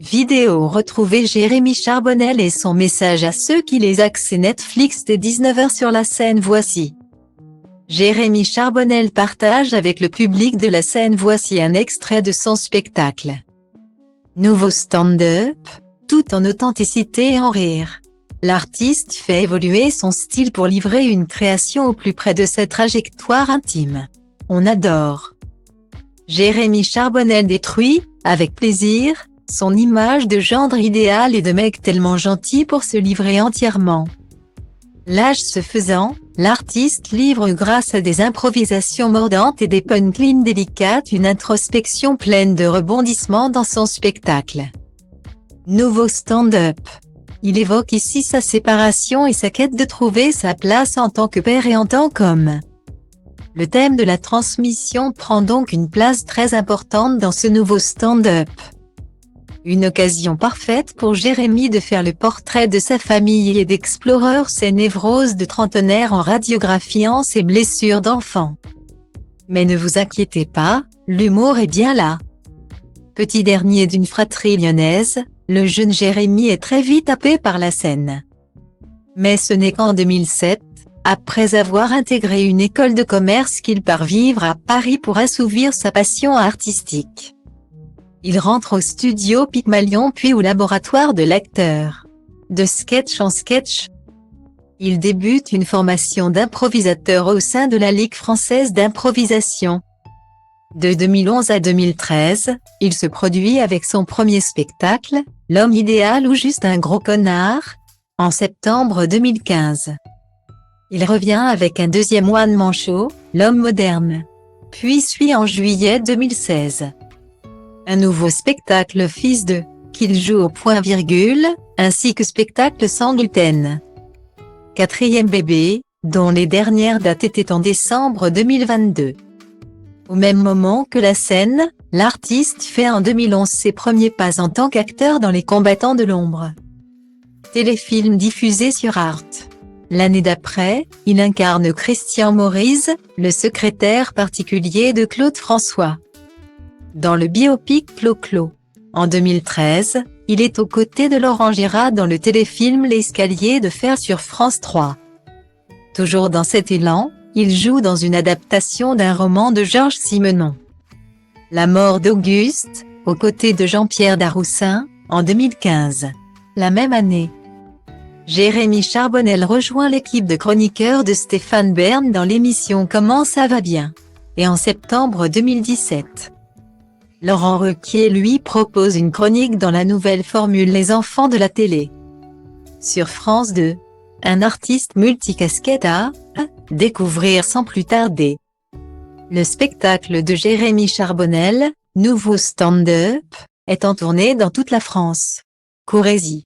Vidéo retrouvée Jérémy Charbonnel et son message à ceux qui les accès Netflix dès 19h sur la scène Voici. Jérémy Charbonnel partage avec le public de la scène Voici un extrait de son spectacle. Nouveau stand-up, tout en authenticité et en rire. L'artiste fait évoluer son style pour livrer une création au plus près de sa trajectoire intime. On adore. Jérémy Charbonnel détruit, avec plaisir, son image de gendre idéal et de mec tellement gentil pour se livrer entièrement. L'âge se faisant, l'artiste livre grâce à des improvisations mordantes et des punchlines délicates une introspection pleine de rebondissements dans son spectacle. Nouveau stand-up. Il évoque ici sa séparation et sa quête de trouver sa place en tant que père et en tant qu'homme. Le thème de la transmission prend donc une place très importante dans ce nouveau stand-up. Une occasion parfaite pour Jérémy de faire le portrait de sa famille et d'explorer ses névroses de trentenaire en radiographiant ses blessures d'enfant. Mais ne vous inquiétez pas, l'humour est bien là. Petit dernier d'une fratrie lyonnaise, le jeune Jérémy est très vite happé par la scène. Mais ce n'est qu'en 2007, après avoir intégré une école de commerce qu'il part vivre à Paris pour assouvir sa passion artistique. Il rentre au studio Pygmalion puis au laboratoire de l'acteur. De sketch en sketch, il débute une formation d'improvisateur au sein de la Ligue française d'improvisation. De 2011 à 2013, il se produit avec son premier spectacle, L'homme idéal ou juste un gros connard, en septembre 2015. Il revient avec un deuxième one-man show, L'homme moderne. Puis suit en juillet 2016. Un nouveau spectacle Fils de, qu'il joue au point-virgule, ainsi que spectacle sans gluten. Quatrième bébé, dont les dernières dates étaient en décembre 2022. Au même moment que la scène, l'artiste fait en 2011 ses premiers pas en tant qu'acteur dans Les Combattants de l'ombre. Téléfilm diffusé sur Arte. L'année d'après, il incarne Christian Maurice, le secrétaire particulier de Claude François. Dans le biopic Clo-Clo. En 2013, il est aux côtés de Laurent Gérard dans le téléfilm L'escalier de fer sur France 3. Toujours dans cet élan, il joue dans une adaptation d'un roman de Georges Simenon. La mort d'Auguste, aux côtés de Jean-Pierre Daroussin, en 2015. La même année, Jérémy Charbonnel rejoint l'équipe de chroniqueurs de Stéphane Bern dans l'émission Comment ça va bien. Et en septembre 2017. Laurent Ruquier lui propose une chronique dans la nouvelle formule Les enfants de la télé. Sur France 2, un artiste multicasquette à découvrir sans plus tarder. Le spectacle de Jérémy Charbonnel, nouveau stand-up, est en tournée dans toute la France. Courez-y.